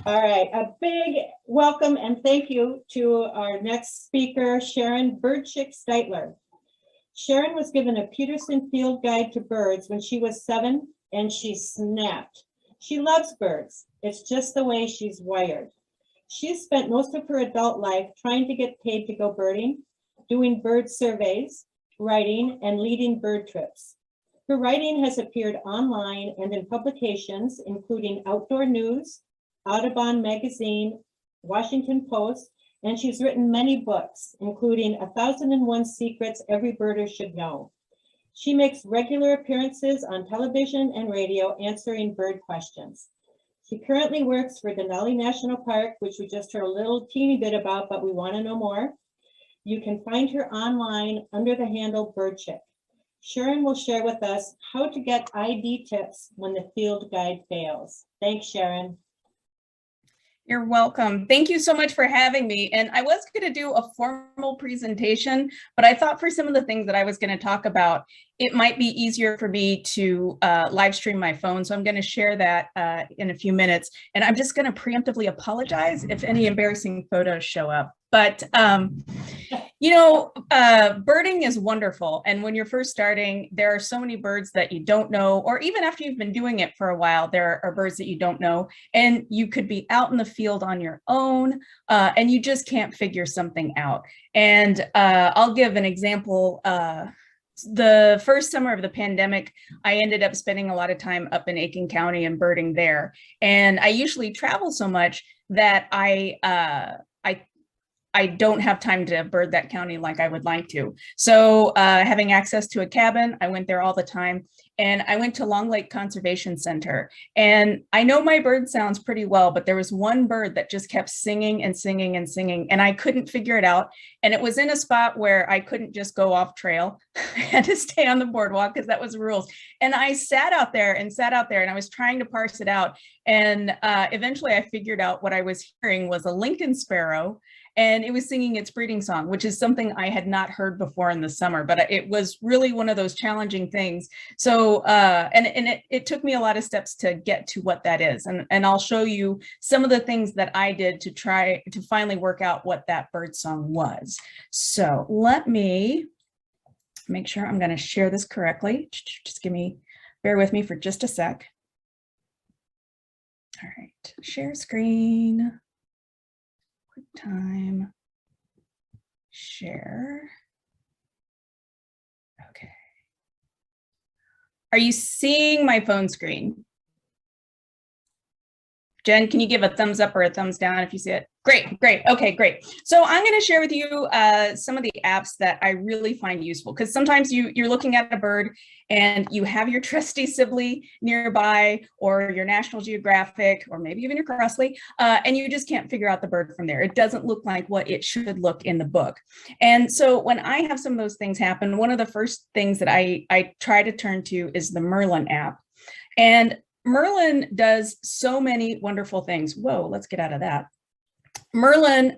All right, a big welcome and thank you to our next speaker, Sharon Birdchick Stiteler. Sharon was given a Peterson Field Guide to Birds when she was 7 and she snapped. She loves birds. It's just the way she's wired. She's spent most of her adult life trying to get paid to go birding, doing bird surveys, writing, and leading bird trips. Her writing has appeared online and in publications, including Outdoor News, Audubon Magazine, Washington Post, and she's written many books, including 1001 Secrets Every Birder Should Know. She makes regular appearances on television and radio answering bird questions. She currently works for Denali National Park, which we just heard a little teeny bit about, but we want to know more. You can find her online under the handle Birdchick. Sharon will share with us how to get ID tips when the field guide fails. Thanks, Sharon. You're welcome. Thank you so much for having me. And I was going to do a formal presentation, but I thought for some of the things that I was going to talk about, it might be easier for me to live stream my phone. So I'm going to share that in a few minutes. And I'm just going to preemptively apologize if any embarrassing photos show up. But, birding is wonderful. And when you're first starting, there are so many birds that you don't know, or even after you've been doing it for a while, there are birds that you don't know. And you could be out in the field on your own and you just can't figure something out. And I'll give an example. The first summer of the pandemic, I ended up spending a lot of time up in Aiken County and birding there. And I usually travel so much that I don't have time to bird that county like I would like to. So having access to a cabin, I went there all the time. And I went to Long Lake Conservation Center. And I know my bird sounds pretty well, but there was one bird that just kept singing and singing and singing, and I couldn't figure it out. And it was in a spot where I couldn't just go off trail. I had to stay on the boardwalk because that was the rules. And I sat out there and I was trying to parse it out. And eventually I figured out what I was hearing was a Lincoln sparrow. And it was singing its breeding song, which is something I had not heard before in the summer, but it was really one of those challenging things. So, it took me a lot of steps to get to what that is. And I'll show you some of the things that I did to try to finally work out what that bird song was. So let me make sure I'm going to share this correctly. Just bear with me for just a sec. All right, share screen. Time share. Okay. Are you seeing my phone screen? Jen, can you give a thumbs up or a thumbs down if you see it? Great, great. Okay, great. So I'm going to share with you some of the apps that I really find useful, because sometimes you're looking at a bird and you have your trusty Sibley nearby, or your National Geographic, or maybe even your Crossley, and you just can't figure out the bird from there. It doesn't look like what it should look in the book. And so when I have some of those things happen, one of the first things that I try to turn to is the Merlin app. And Merlin does so many wonderful things. Whoa, let's get out of that. Merlin's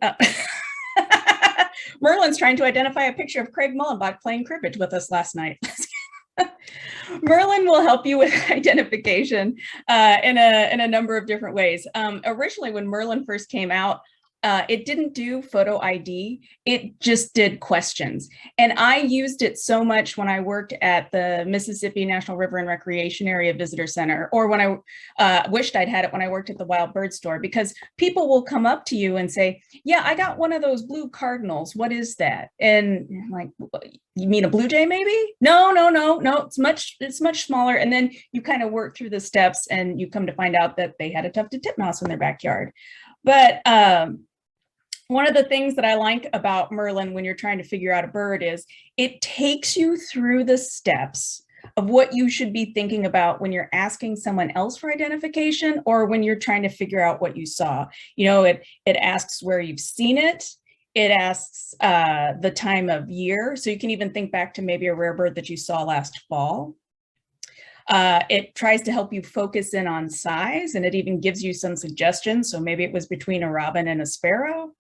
trying to identify a picture of Craig Mullenbach playing cribbage with us last night. Merlin will help you with identification in a number of different ways. Originally, when Merlin first came out, it didn't do photo ID, it just did questions. And I used it so much when I worked at the Mississippi National River and Recreation Area Visitor Center, or when I wished I'd had it when I worked at the Wild Bird Store, because people will come up to you and say, yeah, I got one of those blue cardinals. What is that? And I'm like, you mean a blue jay maybe? No, it's much smaller. And then you kind of work through the steps and you come to find out that they had a tufted titmouse in their backyard. But one of the things that I like about Merlin when you're trying to figure out a bird is it takes you through the steps of what you should be thinking about when you're asking someone else for identification, or when you're trying to figure out what you saw. You know, it asks where you've seen it. It asks the time of year. So you can even think back to maybe a rare bird that you saw last fall. It tries to help you focus in on size, and it even gives you some suggestions. So maybe it was between a robin and a sparrow.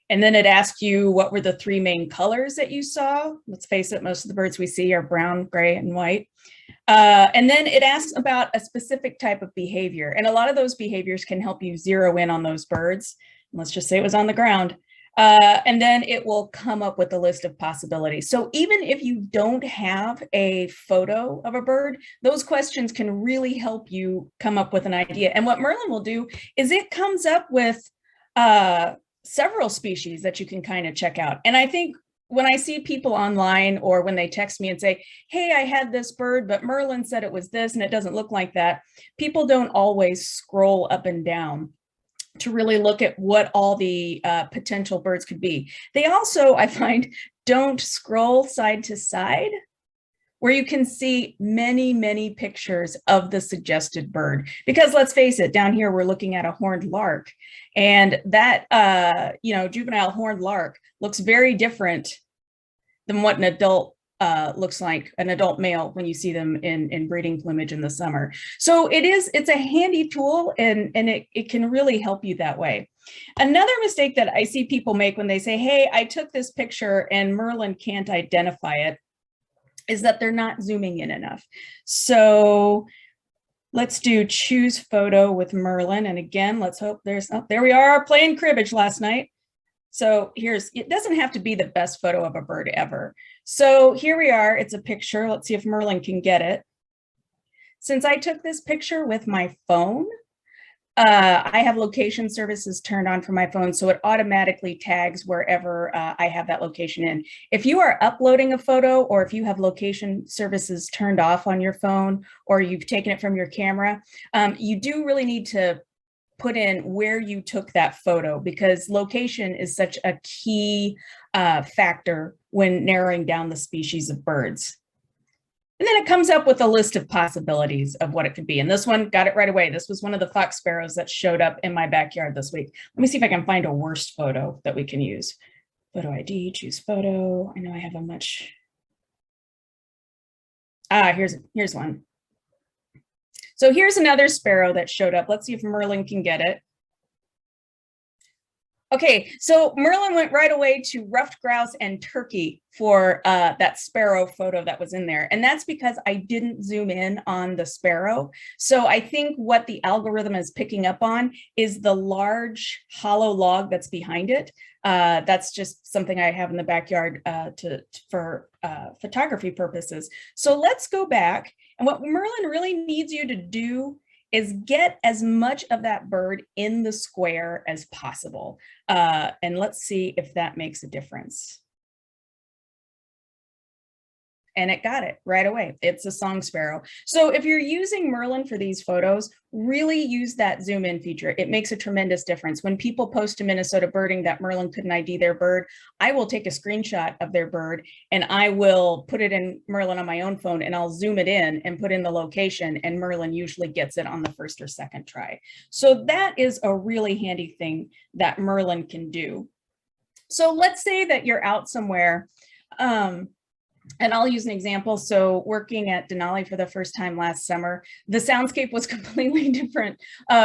And then it asked you what were the three main colors that you saw. Let's face it, most of the birds we see are brown, gray, and white. And then it asks about a specific type of behavior. And a lot of those behaviors can help you zero in on those birds. Let's just say it was on the ground. And then it will come up with a list of possibilities. So even if you don't have a photo of a bird, those questions can really help you come up with an idea. And what Merlin will do is it comes up with several species that you can kind of check out. And I think when I see people online or when they text me and say, hey, I had this bird, but Merlin said it was this and it doesn't look like that, people don't always scroll up and down to really look at what all the potential birds could be. They also, I find, don't scroll side to side, where you can see many, many pictures of the suggested bird. Because let's face it, down here, we're looking at a horned lark. And that, juvenile horned lark looks very different than what an adult looks like, an adult male, when you see them in breeding plumage in the summer. So it's a handy tool, and it can really help you that way. Another mistake that I see people make when they say, hey, I took this picture and Merlin can't identify it, is that they're not zooming in enough. So let's do choose photo with Merlin. And again, let's hope there we are playing cribbage last night. So it doesn't have to be the best photo of a bird ever. So here we are, it's a picture. Let's see if Merlin can get it. Since I took this picture with my phone, I have location services turned on for my phone, so it automatically tags wherever I have that location in. If you are uploading a photo, or if you have location services turned off on your phone, or you've taken it from your camera, you do really need to put in where you took that photo, because location is such a key factor when narrowing down the species of birds. And then it comes up with a list of possibilities of what it could be. And this one got it right away. This was one of the fox sparrows that showed up in my backyard this week. Let me see if I can find a worst photo that we can use. Photo ID, choose photo. I know I have a much. Here's one. So here's another sparrow that showed up. Let's see if Merlin can get it. Okay, so Merlin went right away to ruffed grouse and turkey for that sparrow photo that was in there. And that's because I didn't zoom in on the sparrow. So I think what the algorithm is picking up on is the large hollow log that's behind it. That's just something I have in the backyard for photography purposes. So let's go back. And what Merlin really needs you to do is get as much of that bird in the square as possible. And let's see if that makes a difference. And it got it right away. It's a song sparrow. So if you're using Merlin for these photos, really use that zoom in feature. It makes a tremendous difference. When people post to Minnesota Birding that Merlin couldn't ID their bird, I will take a screenshot of their bird and I will put it in Merlin on my own phone, and I'll zoom it in and put in the location, and Merlin usually gets it on the first or second try. So that is a really handy thing that Merlin can do. So let's say that you're out somewhere, and I'll use an example. So working at Denali for the first time last summer, the soundscape was completely different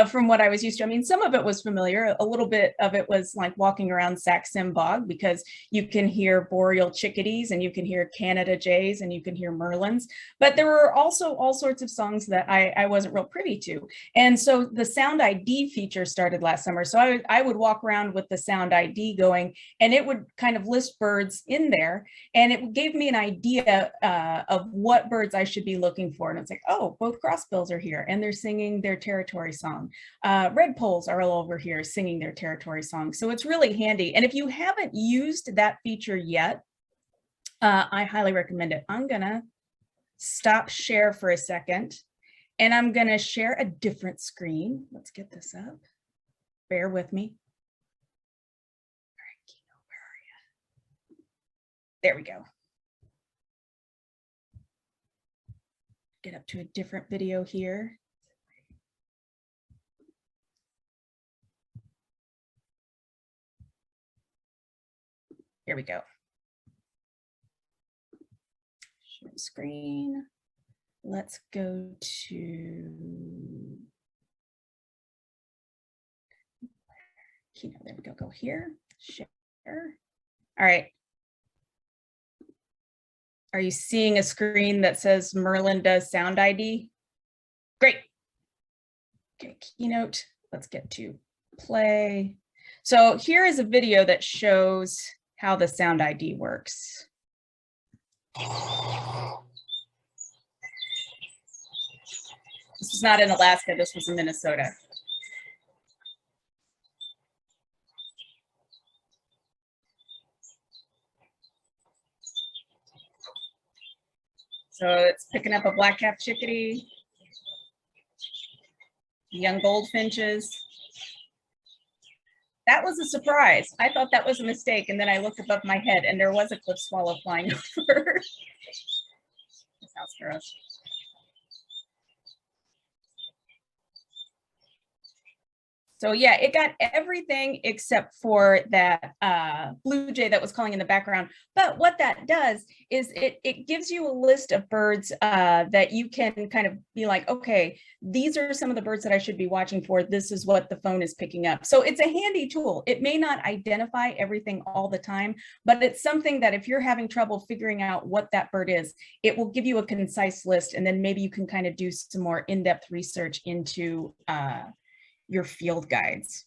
from what I was used to. I mean, some of it was familiar. A little bit of it was like walking around Sax-Sim Bog, because you can hear boreal chickadees and you can hear Canada jays and you can hear merlins. But there were also all sorts of songs that I wasn't real privy to. And so the sound ID feature started last summer. So I would walk around with the sound ID going, and it would kind of list birds in there. And it gave me an idea of what birds I should be looking for. And it's like, oh, both crossbills are here and they're singing their territory song. Redpolls are all over here singing their territory song. So it's really handy. And if you haven't used that feature yet, I highly recommend it. I'm gonna stop share for a second, and I'm gonna share a different screen. Let's get this up. Bear with me. All right, Kino, where are you? There we go. Get up to a different video here. Here we go. Share screen. Let's go to Keynote. There we go. Go here. Share. All right. Are you seeing a screen that says Merlin does sound ID? Great. Okay, keynote. Let's get to play. So here is a video that shows how the sound ID works. This was not in Alaska, this was in Minnesota. So it's picking up a black-capped chickadee, young goldfinches. That was a surprise. I thought that was a mistake, and then I looked above my head and there was a cliff swallow flying over. This house gross. So yeah, it got everything except for that blue jay that was calling in the background. But what that does is it gives you a list of birds that you can kind of be like, okay, these are some of the birds that I should be watching for. This is what the phone is picking up. So it's a handy tool. It may not identify everything all the time, but it's something that if you're having trouble figuring out what that bird is, it will give you a concise list, and then maybe you can kind of do some more in-depth research into your field guides.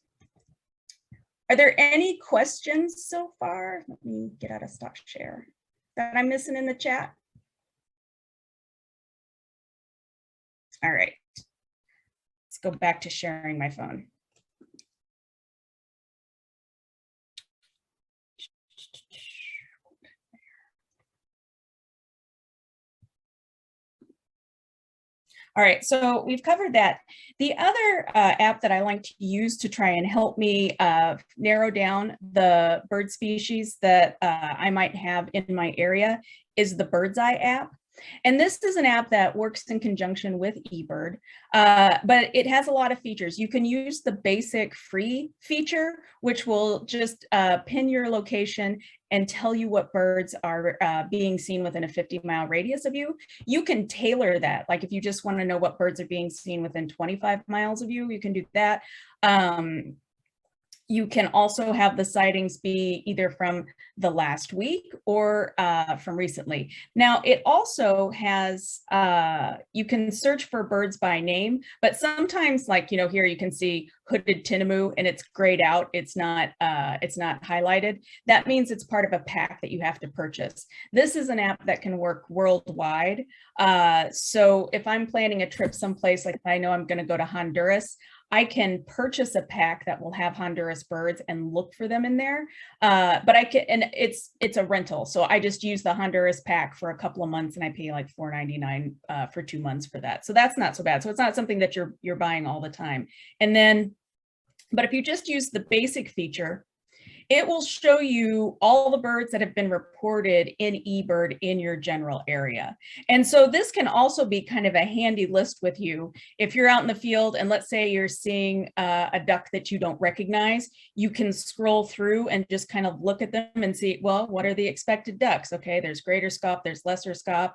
Are there any questions so far? Let me get out of stop share that I'm missing in the chat. All right, let's go back to sharing my phone. All right, so we've covered that. The other app that I like to use to try and help me narrow down the bird species that I might have in my area is the Birdseye app. And this is an app that works in conjunction with eBird, but it has a lot of features. You can use the basic free feature, which will just pin your location and tell you what birds are being seen within a 50-mile radius of you. You can tailor that. Like if you just want to know what birds are being seen within 25 miles of you, you can do that. You can also have the sightings be either from the last week or from recently. Now, it also has, you can search for birds by name, but sometimes, like, you know, here you can see hooded tinamou and it's grayed out. It's not highlighted. That means it's part of a pack that you have to purchase. This is an app that can work worldwide. So if I'm planning a trip someplace, like I know I'm going to go to Honduras, I can purchase a pack that will have Honduras birds and look for them in there. But I can, and it's a rental. So I just use the Honduras pack for a couple of months and I pay like $4.99 for 2 months for that. So that's not so bad. So it's not something that you're buying all the time. And then, but if you just use the basic feature, it will show you all the birds that have been reported in eBird in your general area. And so this can also be kind of a handy list with you. If you're out in the field and let's say you're seeing a duck that you don't recognize, you can scroll through and just kind of look at them and see, well, what are the expected ducks? Okay, there's greater scaup, there's lesser scaup.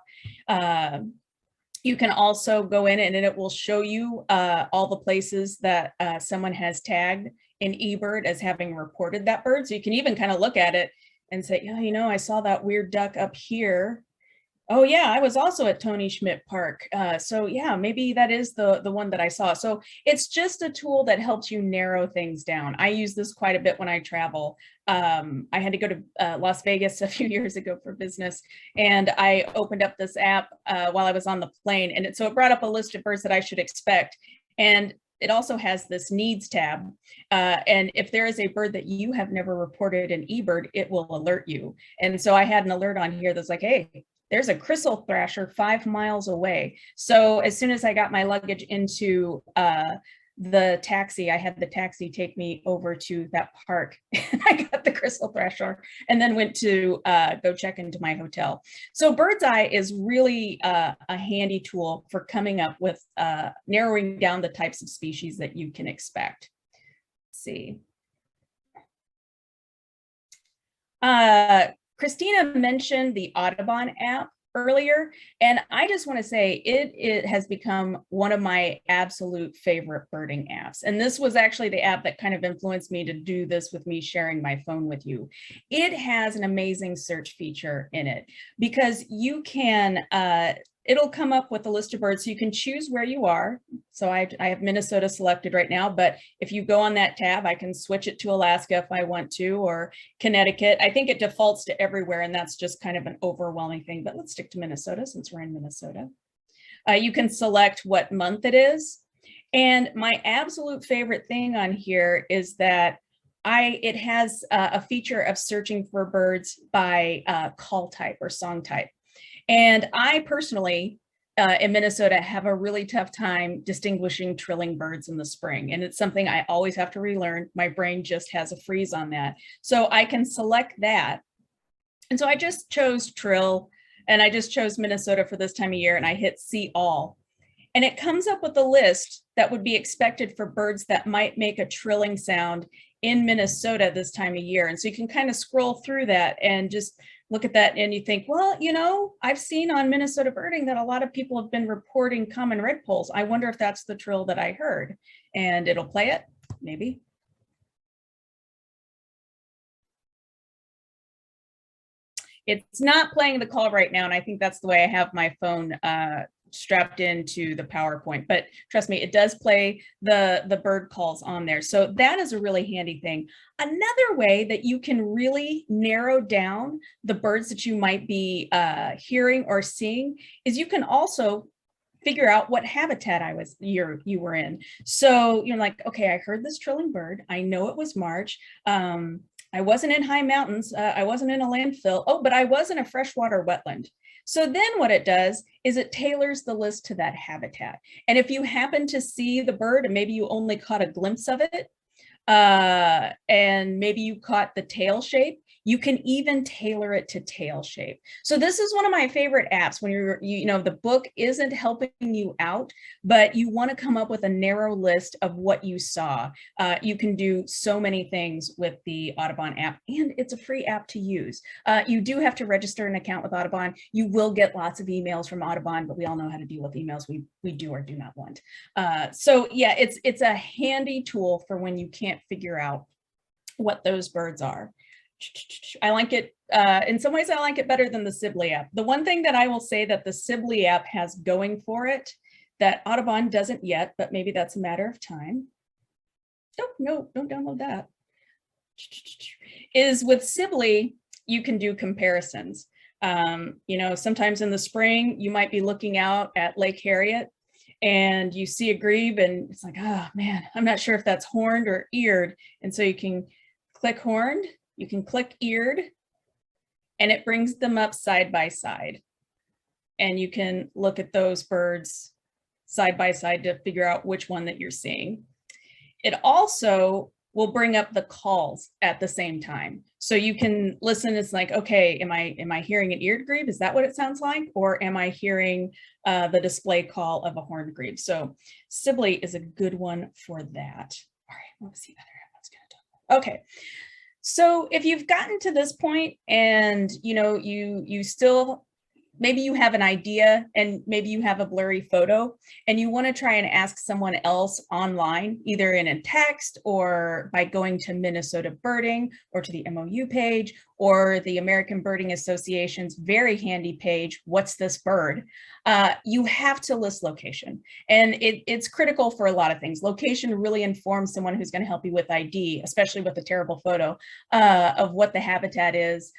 You can also go in and it will show you all the places that someone has tagged in eBird as having reported that bird. So you can even kind of look at it and say, yeah, you know, I saw that weird duck up here. Oh yeah, I was also at Tony Schmidt Park. So yeah, maybe that is the one that I saw. So it's just a tool that helps you narrow things down. I use this quite a bit when I travel. I had to go to Las Vegas a few years ago for business, and I opened up this app while I was on the plane, and so it brought up a list of birds that I should expect. And it also has this needs tab. And if there is a bird that you have never reported in eBird, it will alert you. And so I had an alert on here that's like, hey, there's a crystal thrasher 5 miles away. So as soon as I got my luggage into the taxi, I had the taxi take me over to that park. I got the crystal thrasher and then went to go check into my hotel. So Birdseye is really a handy tool for coming up with narrowing down the types of species that you can expect. Let's see. Christina mentioned the Audubon app. earlier. And I just want to say it has become one of my absolute favorite birding apps. And this was actually the app that kind of influenced me to do this with me sharing my phone with you. It has an amazing search feature in it because you can, it'll come up with a list of birds. So you can choose where you are. So I have Minnesota selected right now, but if you go on that tab, I can switch it to Alaska if I want to, or Connecticut. I think it defaults to everywhere, and that's just kind of an overwhelming thing, but let's stick to Minnesota since we're in Minnesota. You can select what month it is. And my absolute favorite thing on here is that it has a feature of searching for birds by call type or song type. And I personally, in Minnesota, have a really tough time distinguishing trilling birds in the spring. And it's something I always have to relearn. My brain just has a freeze on that. So I can select that. And so I just chose trill, and I just chose Minnesota for this time of year, and I hit see all. And it comes up with a list that would be expected for birds that might make a trilling sound in Minnesota this time of year. And so you can kind of scroll through that and just look at that and you think, well, you know, I've seen on Minnesota Birding that a lot of people have been reporting common redpolls. I wonder if that's the trill that I heard. And it'll play it, maybe. It's not playing the call right now, and I think that's the way I have my phone strapped into the PowerPoint, but trust me, it does play the bird calls on there. So that is a really handy thing. Another way that you can really narrow down the birds that you might be hearing or seeing is you can also figure out what habitat you were in. So you're like, okay, I heard this trilling bird. I know it was March. I wasn't in high mountains. I wasn't in a landfill. Oh, but I was in a freshwater wetland. So then what it does is it tailors the list to that habitat. And if you happen to see the bird and maybe you only caught a glimpse of it, and maybe you caught the tail shape, you can even tailor it to tail shape. So this is one of my favorite apps when you know, the book isn't helping you out, but you want to come up with a narrow list of what you saw. You can do so many things with the Audubon app, and it's a free app to use. You do have to register an account with Audubon. You will get lots of emails from Audubon, but we all know how to deal with emails we do or do not want. So yeah, it's a handy tool for when you can't figure out what those birds are. I like it. In some ways, I like it better than the Sibley app. The one thing that I will say that the Sibley app has going for it that Audubon doesn't yet, but maybe that's a matter of time. Oh, no, don't download that. Is with Sibley, you can do comparisons. You know, sometimes in the spring, you might be looking out at Lake Harriet and you see a grebe and it's like, oh man, I'm not sure if that's horned or eared. And so you can click horned, you can click eared, and it brings them up side by side. And you can look at those birds side by side to figure out which one that you're seeing. It also will bring up the calls at the same time. So you can listen, it's like, okay, am I hearing an eared grebe? Is that what it sounds like? Or am I hearing the display call of a horned grebe? So Sibley is a good one for that. All right, let's see that. Okay. So if you've gotten to this point and you know you still, maybe you have an idea and maybe you have a blurry photo and you want to try and ask someone else online, either in a text or by going to Minnesota Birding or to the MOU page or the American Birding Association's very handy page, what's this bird? You have to list location. And it's critical for a lot of things. Location really informs someone who's going to help you with ID, especially with a terrible photo, of what the habitat is,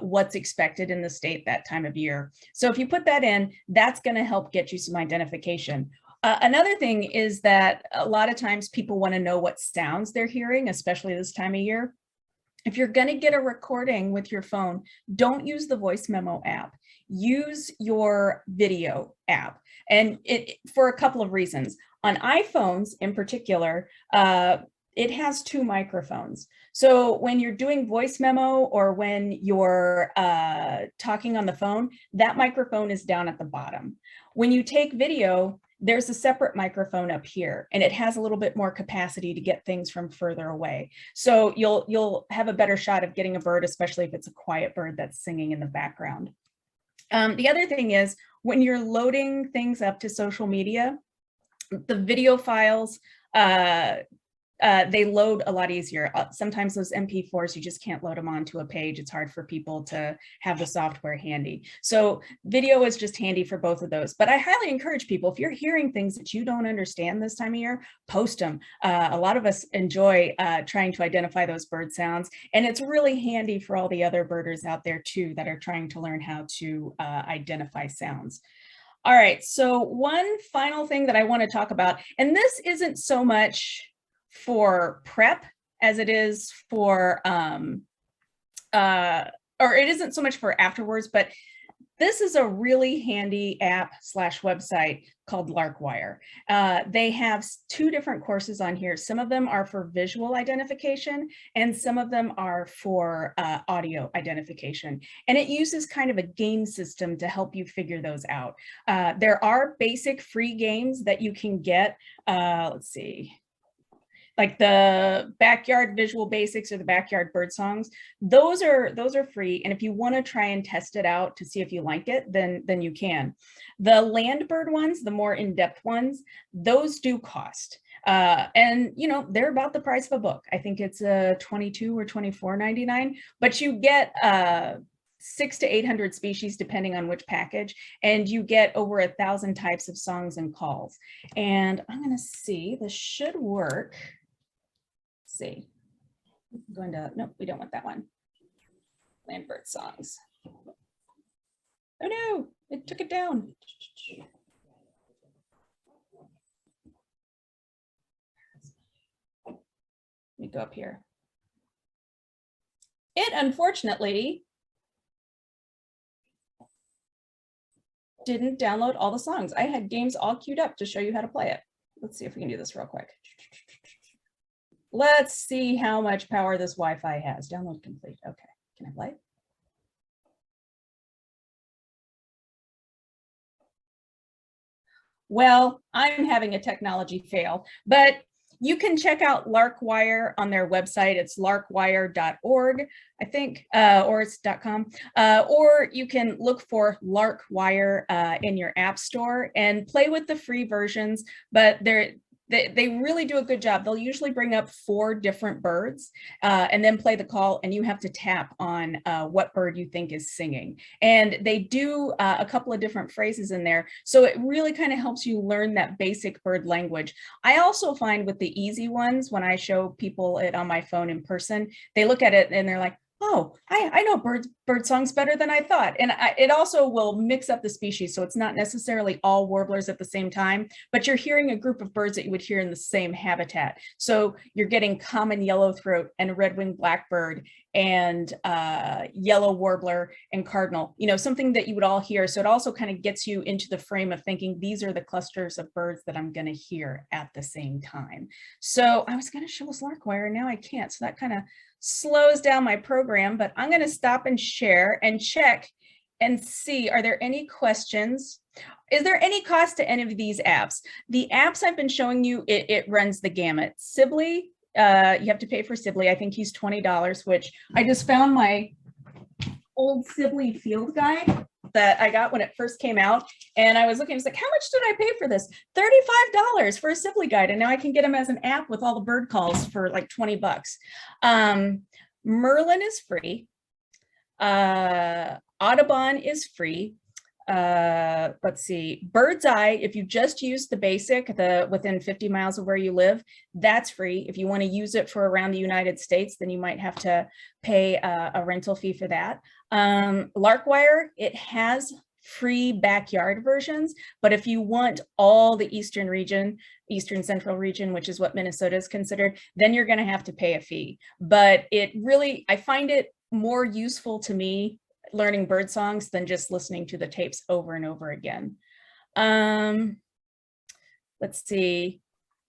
what's expected in the state that time of year. So if you put that in, that's going to help get you some identification. Another thing is that a lot of times people want to know what sounds they're hearing, especially this time of year. If you're going to get a recording with your phone, don't use the voice memo app. Use your video app, and for a couple of reasons. On iPhones in particular, it has 2 microphones. So when you're doing voice memo or when you're talking on the phone, that microphone is down at the bottom. When you take video, there's a separate microphone up here, and it has a little bit more capacity to get things from further away. So you'll have a better shot of getting a bird, especially if it's a quiet bird that's singing in the background. The other thing is when you're loading things up to social media, the video files, they load a lot easier. Sometimes those MP4s, you just can't load them onto a page. It's hard for people to have the software handy. So video is just handy for both of those. But I highly encourage people, if you're hearing things that you don't understand this time of year, post them. A lot of us enjoy trying to identify those bird sounds. And it's really handy for all the other birders out there too that are trying to learn how to identify sounds. All right, so one final thing that I want to talk about, and this isn't so much for prep as it is for, or it isn't so much for afterwards, but this is a really handy app / website called Larkwire. They have 2 different courses on here. Some of them are for visual identification and some of them are for audio identification. And it uses kind of a game system to help you figure those out. There are basic free games that you can get. Let's see. Like the backyard visual basics or the backyard bird songs, those are free. And if you want to try and test it out to see if you like it, then you can. The land bird ones, the more in-depth ones, those do cost. And you know, they're about the price of a book. I think it's $22 or $24.99, but you get 600 to 800 species depending on which package, and you get over 1,000 types of songs and calls. And I'm going to see, this should work. See, I'm going to, nope, we don't want that one. Land bird songs. Oh no, it took it down. Let me go up here. It unfortunately didn't download all the songs. I had games all queued up to show you how to play it. Let's see if we can do this real quick. Let's see how much power this Wi-Fi has. Download complete. Okay, can I play? Well, I'm having a technology fail, but you can check out Larkwire on their website. It's larkwire.org, I think, or it's .com. Or you can look for Larkwire in your app store and play with the free versions, but they really do a good job. They'll usually bring up 4 different birds and then play the call, and you have to tap on what bird you think is singing. And they do a couple of different phrases in there. So it really kind of helps you learn that basic bird language. I also find with the easy ones, when I show people it on my phone in person, they look at it and they're like, oh, I know bird songs better than I thought. And it also will mix up the species. So it's not necessarily all warblers at the same time, but you're hearing a group of birds that you would hear in the same habitat. So you're getting common yellowthroat and red-winged blackbird and yellow warbler and cardinal, you know, something that you would all hear. So it also kind of gets you into the frame of thinking, these are the clusters of birds that I'm going to hear at the same time. So I was going to show us Larkwire, and now I can't. So that kind of slows down my program, but I'm going to stop and share and check and see, are there any questions? Is there any cost to any of these apps? The apps I've been showing you, it runs the gamut. Sibley, you have to pay for Sibley. I think he's $20, which I just found my old Sibley field guide that I got when it first came out. And I was looking, I was like, how much did I pay for this? $35 for a Sibley guide. And now I can get them as an app with all the bird calls for like 20 bucks. Merlin is free. Audubon is free. Let's see, Birdseye, if you just use the basic, the within 50 miles of where you live, that's free. If you want to use it for around the United States, then you might have to pay a rental fee for that. Larkwire, it has free backyard versions, but if you want all the eastern region, eastern central region, which is what Minnesota is considered, then you're going to have to pay a fee. But it really, I find it more useful to me learning bird songs than just listening to the tapes over and over again. Let's see.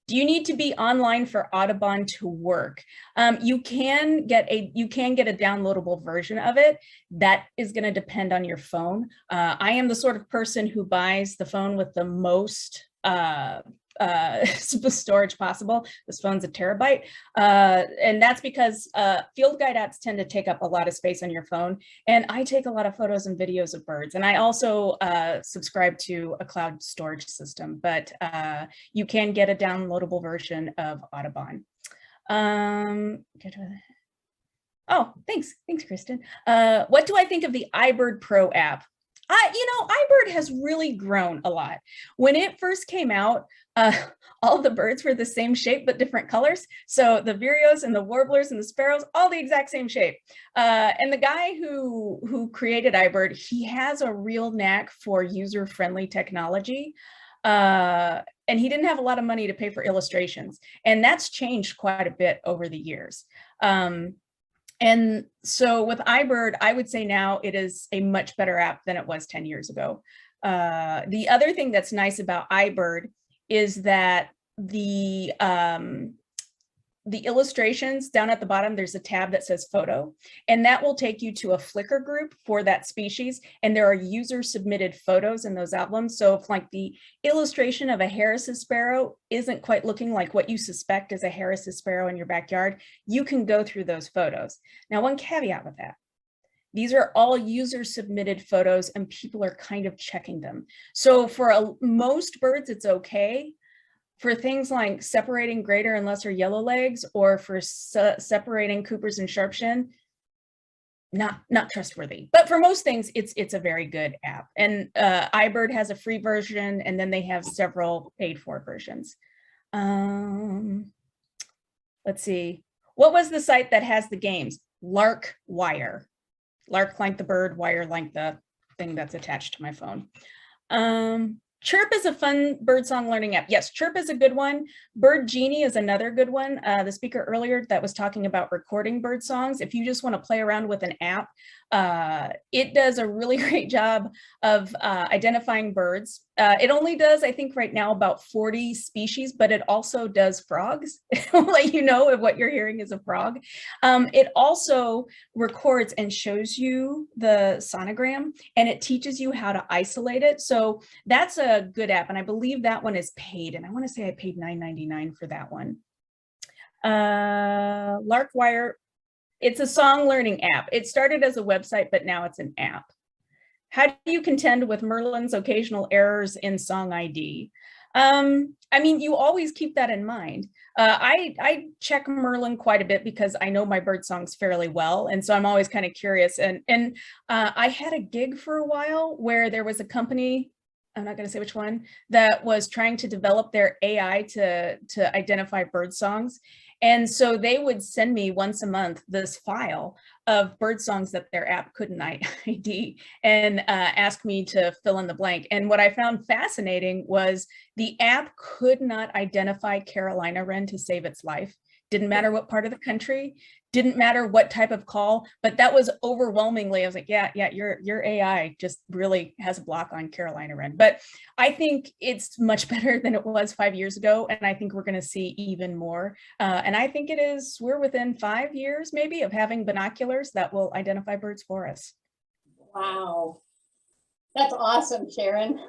Do you need to be online for Audubon to work? You can get a downloadable version of it. That is going to depend on your phone. I am the sort of person who buys the phone with the most storage possible. This phone's a terabyte. And that's because field guide apps tend to take up a lot of space on your phone. And I take a lot of photos and videos of birds. And I also subscribe to a cloud storage system, but you can get a downloadable version of Audubon. Oh, thanks, Kristen. What do I think of the iBird Pro app? iBird has really grown a lot. When it first came out, all the birds were the same shape, but different colors. So the vireos and the warblers and the sparrows, all the exact same shape. And the guy who created iBird, he has a real knack for user-friendly technology. And he didn't have a lot of money to pay for illustrations. And that's changed quite a bit over the years. And so with iBird, I would say now it is a much better app than it was 10 years ago. The other thing that's nice about iBird is that the illustrations down at the bottom, there's a tab that says photo, and that will take you to a Flickr group for that species. And there are user submitted photos in those albums. So if like the illustration of a Harris's sparrow isn't quite looking like what you suspect is a Harris's sparrow in your backyard, you can go through those photos. Now, one caveat with that. These are all user submitted photos and people are kind of checking them. So for most birds, it's okay. For things like separating greater and lesser yellowlegs, or for separating Coopers and Sharpshin, not trustworthy. But for most things, it's a very good app. And iBird has a free version, and then they have several paid for versions. Let's see. What was the site that has the games? Lark Wire. Lark like the bird, wire like the thing that's attached to my phone. Chirp is a fun birdsong learning app. Yes, Chirp is a good one. Bird Genie is another good one. The speaker earlier that was talking about recording bird songs. If you just want to play around with an app, it does a really great job of identifying birds. It only does, I think right now, about 40 species, but it also does frogs. It'll let you know if what you're hearing is a frog. It also records and shows you the sonogram, and it teaches you how to isolate it. So that's a good app, and I believe that one is paid. And I want to say I paid $9.99 for that one. Larkwire, it's a song learning app. It started as a website, but now it's an app. How do you contend with Merlin's occasional errors in song ID? I mean, you always keep that in mind. I check Merlin quite a bit because I know my bird songs fairly well. And so I'm always kind of curious. And I had a gig for a while where there was a company, I'm not going to say which one, that was trying to develop their AI to identify bird songs. And so they would send me once a month this file of bird songs that their app couldn't ID and ask me to fill in the blank. And what I found fascinating was the app could not identify Carolina wren to save its life. Didn't matter what part of the country, didn't matter what type of call, but that was overwhelmingly, I was like, yeah, your AI just really has a block on Carolina wren. But I think it's much better than it was 5 years ago. And I think we're going to see even more. And I think we're within 5 years maybe of having binoculars that will identify birds for us. Wow. That's awesome, Sharon.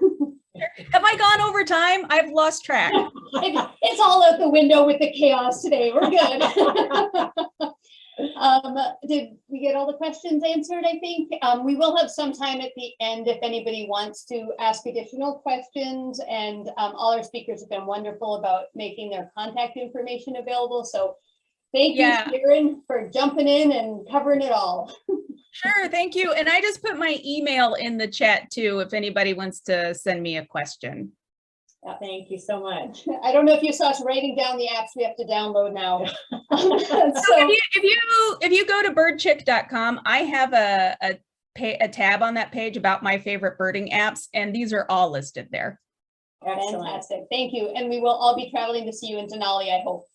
Have I gone over time? I've lost track. It's all out the window with the chaos today. We're good. Did we get all the questions answered? I think we will have some time at the end if anybody wants to ask additional questions, and all our speakers have been wonderful about making their contact information available. So thank you, Sharon, for jumping in and covering it all. Sure, thank you. And I just put my email in the chat too, if anybody wants to send me a question. Yeah, thank you so much. I don't know if you saw us writing down the apps we have to download now. So if you go to birdchick.com, I have a tab on that page about my favorite birding apps, and these are all listed there. Excellent. Fantastic. Thank you. And we will all be traveling to see you in Denali, I hope.